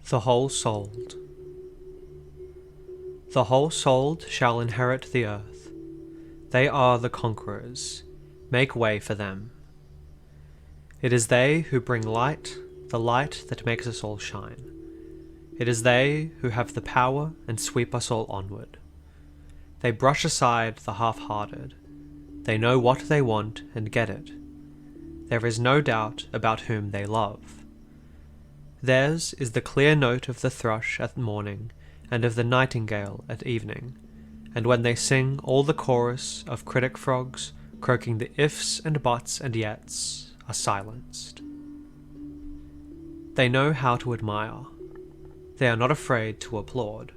The whole-souled. The whole-souled shall inherit the earth. They are the conquerors. Make way for them. It is they who bring light, the light that makes us all shine. It is they who have the power and sweep us all onward. They brush aside the half-hearted. They know what they want and get it. There is no doubt about whom they love. Theirs is the clear note of the thrush at morning and of the nightingale at evening, and when they sing all the chorus of critic frogs croaking the ifs and buts and yets are silenced. They know how to admire. They are not afraid to applaud.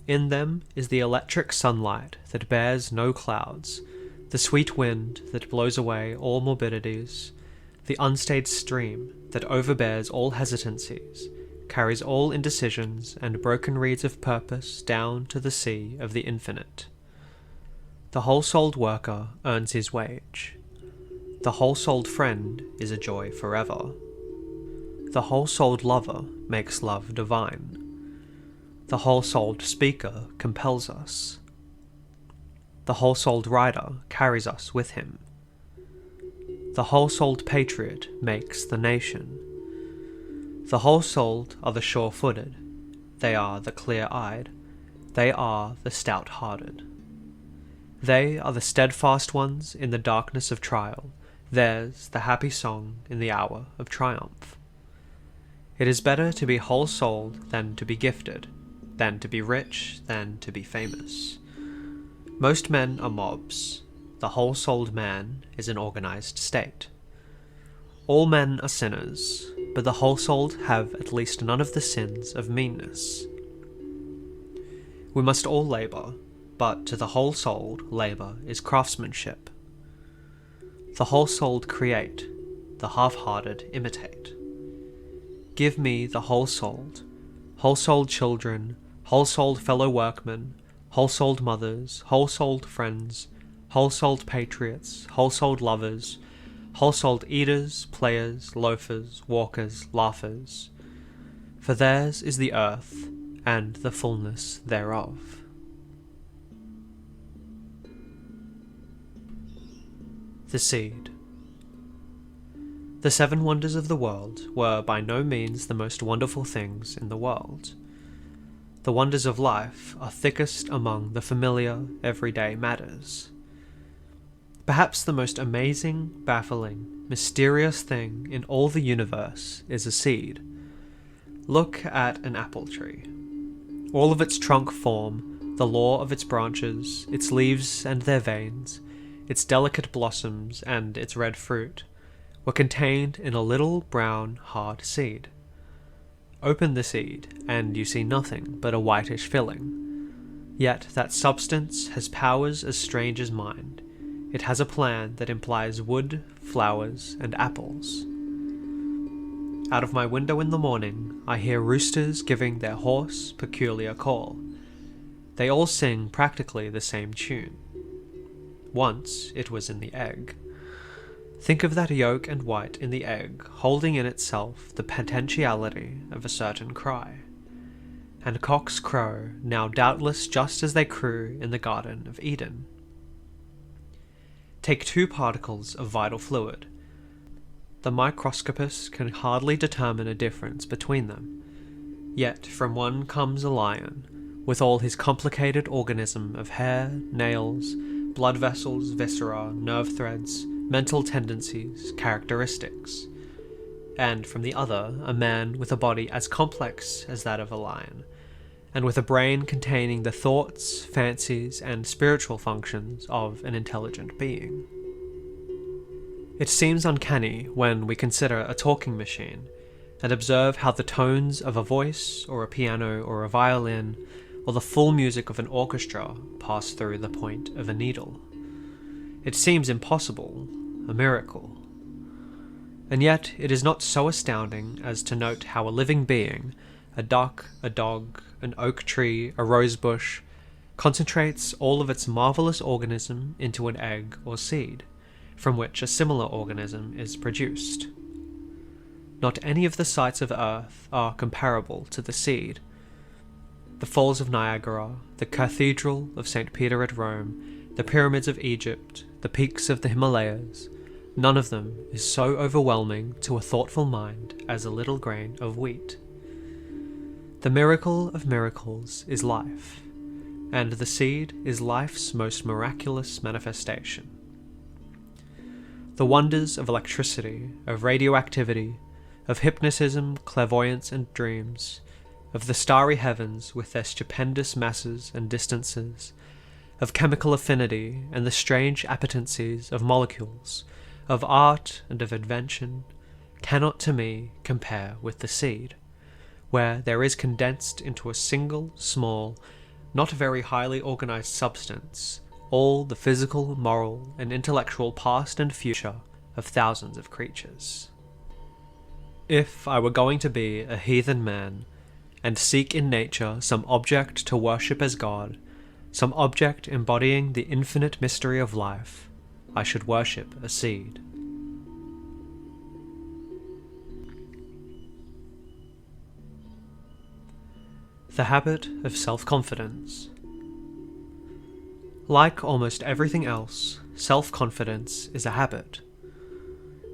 In them is the electric sunlight that bears no clouds, the sweet wind that blows away all morbidities, the unstayed stream that overbears all hesitancies, carries all indecisions and broken reeds of purpose down to the sea of the infinite. The whole-souled worker earns his wage. The whole-souled friend is a joy forever. The whole-souled lover makes love divine. The whole-souled speaker compels us. The whole-souled rider carries us with him. The whole-souled patriot makes the nation. The whole-souled are the sure-footed. They are the clear-eyed. They are the stout-hearted. They are the steadfast ones in the darkness of trial. Theirs the happy song in the hour of triumph. It is better to be whole-souled than to be gifted, than to be rich, than to be famous. Most men are mobs. The whole-souled man is an organized state. All men are sinners, but the whole-souled have at least none of the sins of meanness. We must all labour, but to the whole-souled labour is craftsmanship. The whole-souled create, the half-hearted imitate. Give me the whole-souled children, whole-souled fellow workmen, whole-souled mothers, whole-souled friends, whole-souled patriots, whole-souled lovers, whole-souled eaters, players, loafers, walkers, laughers. For theirs is the earth, and the fullness thereof. The seed. The 7 wonders of the world were by no means the most wonderful things in the world. The wonders of life are thickest among the familiar, everyday matters. Perhaps the most amazing, baffling, mysterious thing in all the universe is a seed. Look at an apple tree. All of its trunk form, the law of its branches, its leaves and their veins, its delicate blossoms and its red fruit, were contained in a little brown, hard seed. Open the seed, and you see nothing but a whitish filling. Yet that substance has powers as strange as mind. It has a plan that implies wood, flowers, and apples. Out of my window in the morning, I hear roosters giving their hoarse, peculiar call. They all sing practically the same tune. Once it was in the egg. Think of that yolk and white in the egg holding in itself the potentiality of a certain cry. And cocks crow now doubtless just as they crew in the Garden of Eden. Take 2 particles of vital fluid. The microscopist can hardly determine a difference between them. Yet from one comes a lion, with all his complicated organism of hair, nails, blood vessels, viscera, nerve threads, mental tendencies, characteristics. And from the other, a man with a body as complex as that of a lion, and with a brain containing the thoughts, fancies, and spiritual functions of an intelligent being. It seems uncanny when we consider a talking machine, and observe how the tones of a voice, or a piano, or a violin, or the full music of an orchestra pass through the point of a needle. It seems impossible, a miracle. And yet it is not so astounding as to note how a living being, a duck, a dog, an oak tree, a rose bush, concentrates all of its marvelous organism into an egg or seed, from which a similar organism is produced. Not any of the sights of earth are comparable to the seed. The Falls of Niagara, the Cathedral of St. Peter at Rome, the Pyramids of Egypt, the peaks of the Himalayas, none of them is so overwhelming to a thoughtful mind as a little grain of wheat. The miracle of miracles is life, and the seed is life's most miraculous manifestation. The wonders of electricity, of radioactivity, of hypnotism, clairvoyance, and dreams, of the starry heavens with their stupendous masses and distances, of chemical affinity and the strange appetencies of molecules, of art and of invention, cannot to me compare with the seed, where there is condensed into a single, small, not very highly organized substance all the physical, moral, and intellectual past and future of thousands of creatures. If I were going to be a heathen man, and seek in nature some object to worship as God, some object embodying the infinite mystery of life, I should worship a seed. The habit of self-confidence. Like almost everything else, self-confidence is a habit.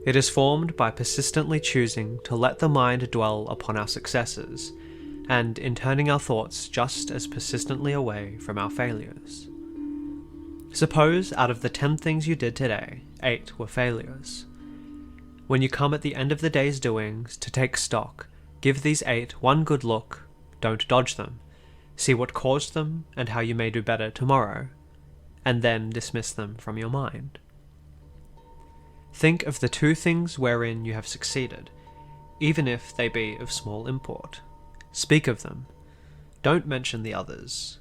It is formed by persistently choosing to let the mind dwell upon our successes, and in turning our thoughts just as persistently away from our failures. Suppose out of the 10 things you did today, 8 were failures. When you come at the end of the day's doings to take stock, give these 8 one good look, don't dodge them, see what caused them and how you may do better tomorrow, and then dismiss them from your mind. Think of the 2 things wherein you have succeeded, even if they be of small import. Speak of them. Don't mention the others.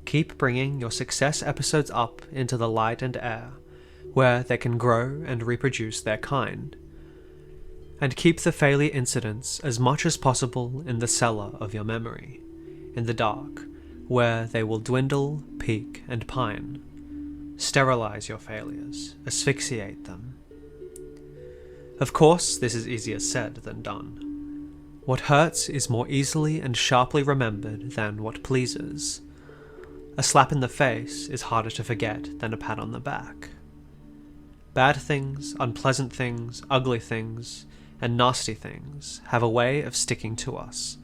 Keep bringing your success episodes up into the light and air, where they can grow and reproduce their kind. And keep the failure incidents as much as possible in the cellar of your memory, in the dark, where they will dwindle, peak, and pine. Sterilize your failures, asphyxiate them. Of course, this is easier said than done. What hurts is more easily and sharply remembered than what pleases. A slap in the face is harder to forget than a pat on the back. Bad things, unpleasant things, ugly things, and nasty things have a way of sticking to us,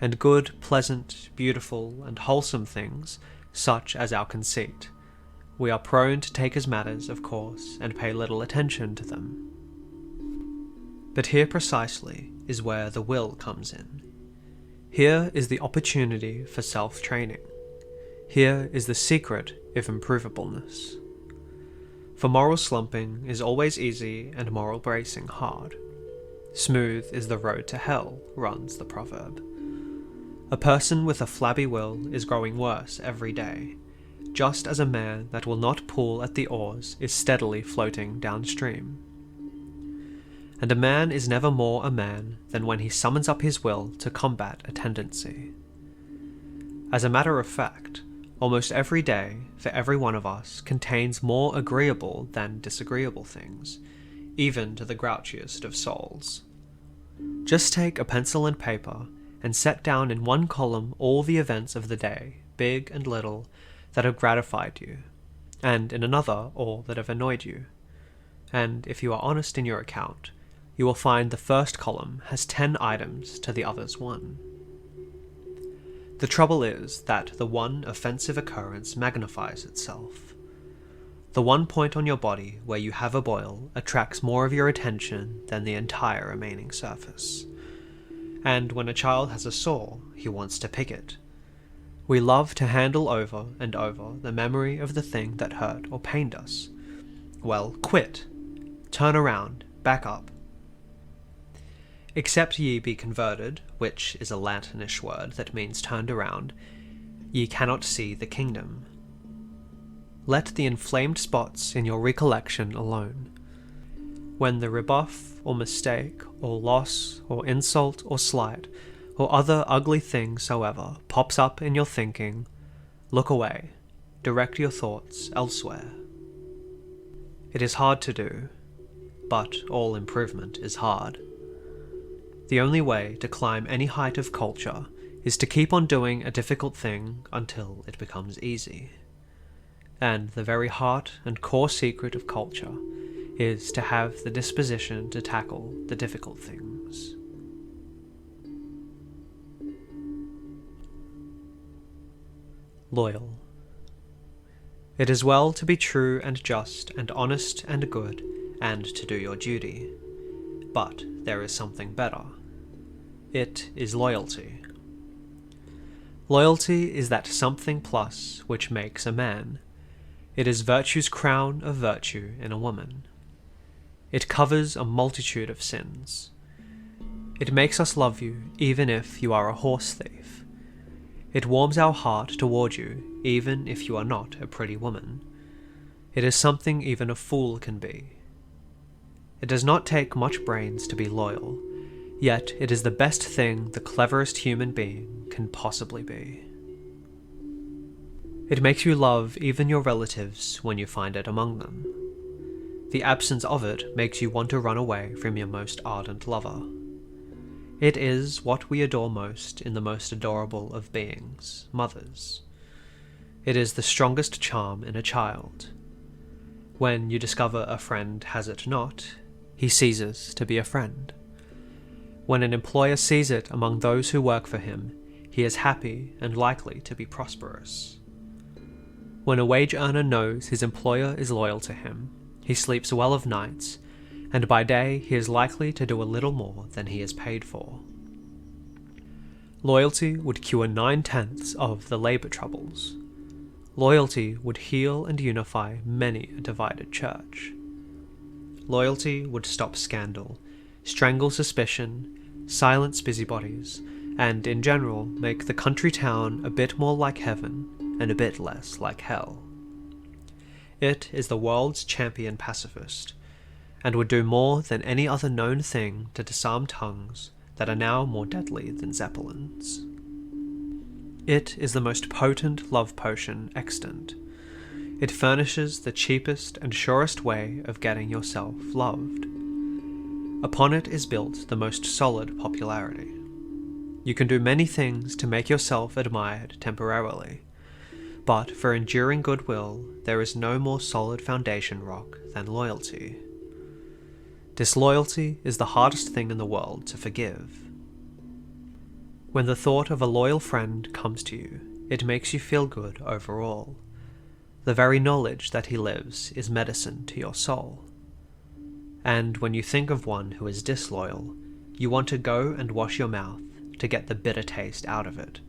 and good, pleasant, beautiful, and wholesome things, such as our conceit, we are prone to take as matters of course and pay little attention to them. But here precisely is where the will comes in. Here is the opportunity for self-training. Here is the secret of improvableness. For moral slumping is always easy and moral bracing hard. Smooth is the road to hell, runs the proverb. A person with a flabby will is growing worse every day, just as a man that will not pull at the oars is steadily floating downstream. And a man is never more a man than when he summons up his will to combat a tendency. As a matter of fact, almost every day, for every one of us, contains more agreeable than disagreeable things, even to the grouchiest of souls. Just take a pencil and paper, and set down in one column all the events of the day, big and little, that have gratified you, and in another all that have annoyed you. And if you are honest in your account, you will find the first column has 10 items to the other's 1. The trouble is that the one offensive occurrence magnifies itself. The one point on your body where you have a boil attracts more of your attention than the entire remaining surface. And when a child has a sore, he wants to pick it. We love to handle over and over the memory of the thing that hurt or pained us. Well, quit. Turn around, back up. Except ye be converted, which is a Latinish word that means turned around, ye cannot see the kingdom. Let the inflamed spots in your recollection alone. When the rebuff, or mistake, or loss, or insult, or slight, or other ugly thing soever pops up in your thinking, look away, direct your thoughts elsewhere. It is hard to do, but all improvement is hard. The only way to climb any height of culture is to keep on doing a difficult thing until it becomes easy. And the very heart and core secret of culture is to have the disposition to tackle the difficult things. Loyal. It is well to be true and just and honest and good, and to do your duty. But there is something better. It is loyalty. Loyalty is that something plus which makes a man. It is virtue's crown of virtue in a woman. It covers a multitude of sins. It makes us love you even if you are a horse thief. It warms our heart toward you even if you are not a pretty woman. It is something even a fool can be. It does not take much brains to be loyal, yet it is the best thing the cleverest human being can possibly be. It makes you love even your relatives when you find it among them. The absence of it makes you want to run away from your most ardent lover. It is what we adore most in the most adorable of beings, mothers. It is the strongest charm in a child. When you discover a friend has it not, he ceases to be a friend. When an employer sees it among those who work for him, he is happy and likely to be prosperous. When a wage earner knows his employer is loyal to him, he sleeps well of nights, and by day he is likely to do a little more than he is paid for. Loyalty would cure 9/10 of the labour troubles. Loyalty would heal and unify many a divided church. Loyalty would stop scandal, strangle suspicion, silence busybodies, and in general make the country town a bit more like heaven and a bit less like hell. It is the world's champion pacifist, and would do more than any other known thing to disarm tongues that are now more deadly than zeppelins. It is the most potent love potion extant. It furnishes the cheapest and surest way of getting yourself loved. Upon it is built the most solid popularity. You can do many things to make yourself admired temporarily, but for enduring goodwill there is no more solid foundation rock than loyalty. Disloyalty is the hardest thing in the world to forgive. When the thought of a loyal friend comes to you, it makes you feel good overall. The very knowledge that he lives is medicine to your soul. And when you think of one who is disloyal, you want to go and wash your mouth to get the bitter taste out of it.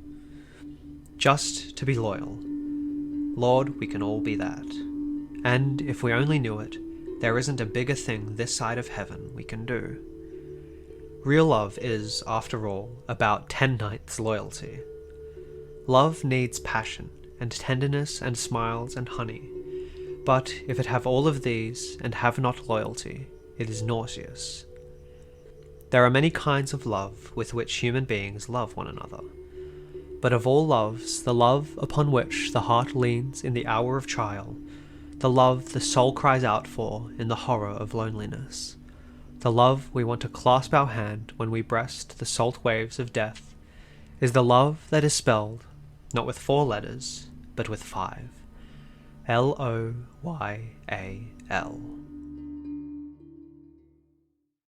Just to be loyal. Lord, we can all be that. And if we only knew it, there isn't a bigger thing this side of heaven we can do. Real love is, after all, about 10 nights loyalty. Love needs passion, and tenderness, and smiles, and honey. But if it have all of these, and have not loyalty, it is nauseous. There are many kinds of love with which human beings love one another. But of all loves, the love upon which the heart leans in the hour of trial, the love the soul cries out for in the horror of loneliness, the love we want to clasp our hand when we breast the salt waves of death, is the love that is spelled, not with 4 letters, but with 5. Loyal.